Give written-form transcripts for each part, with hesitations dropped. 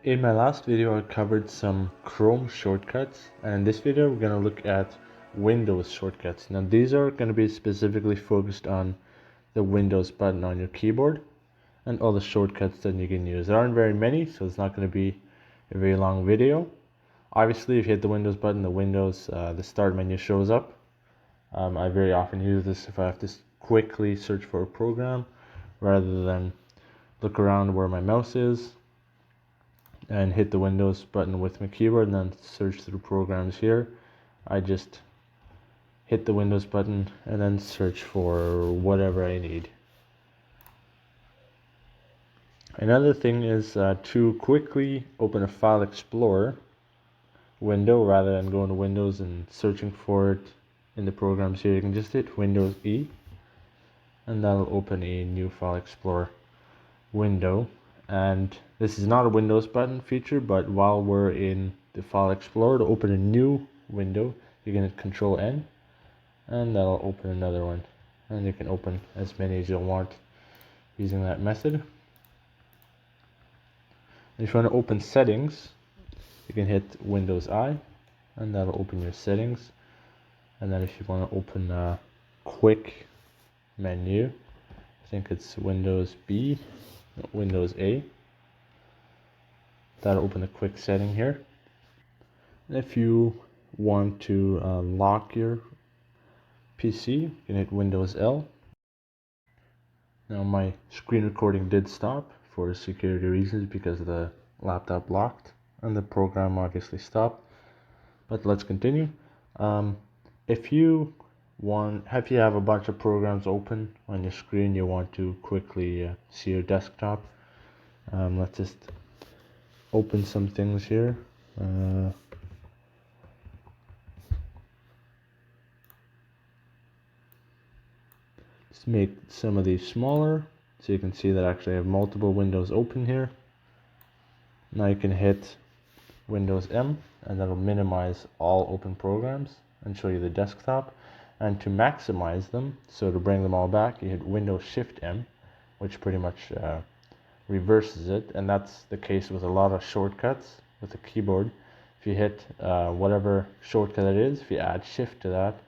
In my last video I covered some Chrome shortcuts, and in this video we're going to look at Windows shortcuts. Now these are going to be specifically focused on the Windows button on your keyboard and all the shortcuts that you can use. There aren't very many, so it's not going to be a very long video. Obviously if you hit the Windows button, the start menu shows up. I very often use this if I have to quickly search for a program rather than look around where my mouse is and hit the Windows button with my keyboard and then search through programs here. I just hit the Windows button and then search for whatever I need. Another thing is to quickly open a File Explorer window rather than going to Windows and searching for it in the programs here. You can just hit Windows E and that'll open a new File Explorer window. And this is not a Windows button feature, but while we're in the File Explorer, to open a new window you can hit Control N and that'll open another one, and you can open as many as you want using that method. And if you want to open settings, you can hit Windows I and that'll open your settings. And then if you want to open a quick menu, I think it's Windows B, Windows A, that'll open a quick setting here. And if you want to lock your PC, you can hit Windows L. Now my screen recording did stop for security reasons because the laptop locked and the program obviously stopped, but let's continue. If you have a bunch of programs open on your screen, you want to quickly see your desktop, let's just open some things here. Just make some of these smaller so you can see that I actually have multiple windows open here. Now you can hit Windows M and that'll minimize all open programs and show you the desktop. And to maximize them, so to bring them all back, you hit Windows Shift M, which pretty much reverses it. And that's the case with a lot of shortcuts with the keyboard. If you hit whatever shortcut it is, if you add Shift to that,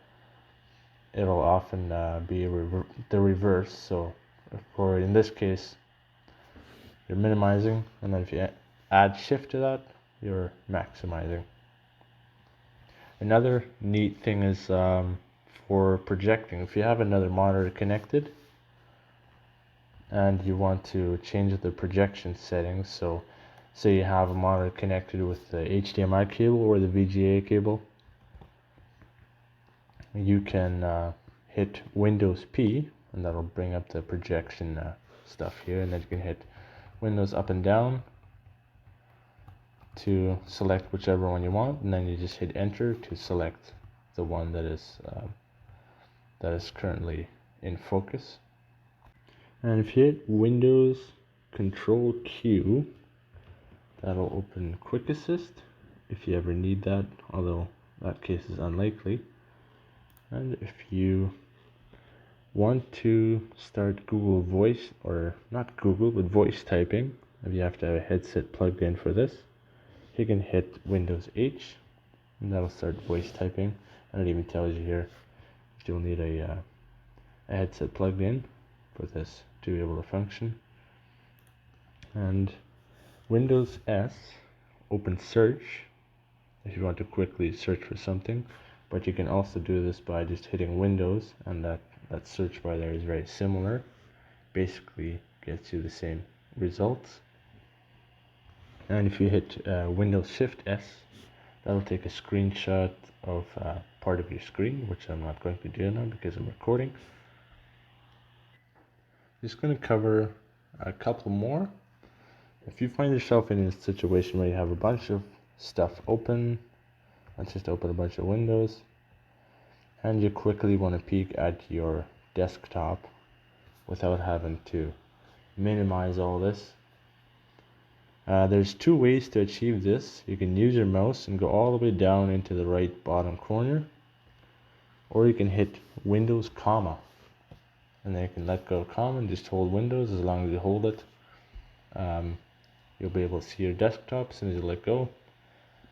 it'll often be the reverse. So in this case, you're minimizing, and then if you add Shift to that, you're maximizing. Another neat thing is for projecting. If you have another monitor connected and you want to change the projection settings, so say you have a monitor connected with the HDMI cable or the VGA cable, you can hit Windows P and that'll bring up the projection stuff here, and then you can hit Windows up and down to select whichever one you want, and then you just hit enter to select the one that is currently in focus. And if you hit Windows Control Q, that'll open Quick Assist if you ever need that, although that case is unlikely. And if you want to start Google Voice, or not Google, but voice typing, if you have to have a headset plugged in for this, you can hit Windows H and that'll start voice typing. And it even tells you here if you'll need a headset plugged in for this to be able to function. And Windows S, open search if you want to quickly search for something, but you can also do this by just hitting Windows, and that search bar there is very similar, basically gets you the same results. And if you hit Windows Shift S, that'll take a screenshot of part of your screen, which I'm not going to do now because I'm recording. Just going to cover a couple more. If you find yourself in a situation where you have a bunch of stuff open, let's just open a bunch of windows, and you quickly want to peek at your desktop without having to minimize all this. There's two ways to achieve this. You can use your mouse and go all the way down into the right bottom corner, or you can hit Windows comma, and then you can let go of comma and just hold Windows as long as you hold it. you'll be able to see your desktop. As soon as you let go,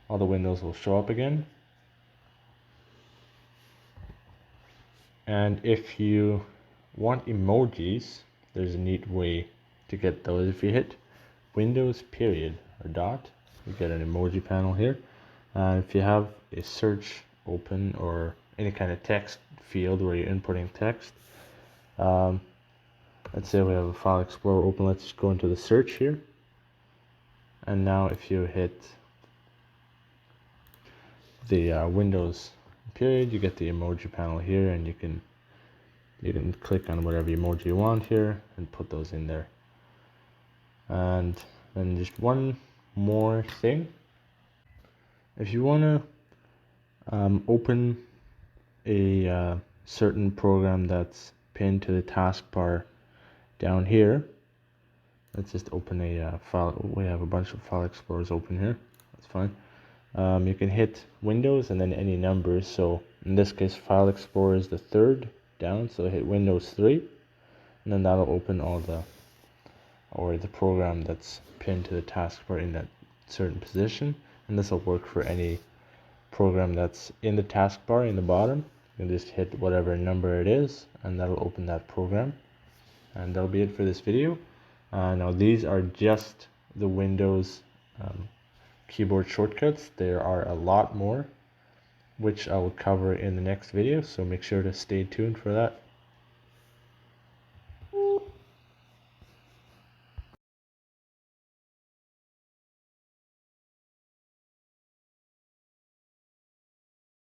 all the windows will show up again. And if you want emojis, there's a neat way to get those. If you hit Windows period or dot, you get an emoji panel here. And if you have a search open or any kind of text field where you're inputting text, let's say we have a file explorer open. Let's just go into the search here. And now if you hit the Windows period, you get the emoji panel here, and you can click on whatever emoji you want here and put those in there. And then just one more thing, if you want to open a certain program that's pinned to the taskbar down here, let's just open a file. We have a bunch of file explorers open here, that's fine. You can hit Windows and then any numbers. So in this case, File Explorer is the third down, so hit Windows 3, and then that'll open all the program that's pinned to the taskbar in that certain position. And this will work for any program that's in the taskbar in the bottom. You can just hit whatever number it is, and that'll open that program. And that'll be it for this video. Now these are just the Windows keyboard shortcuts. There are a lot more which I will cover in the next video, so make sure to stay tuned for that.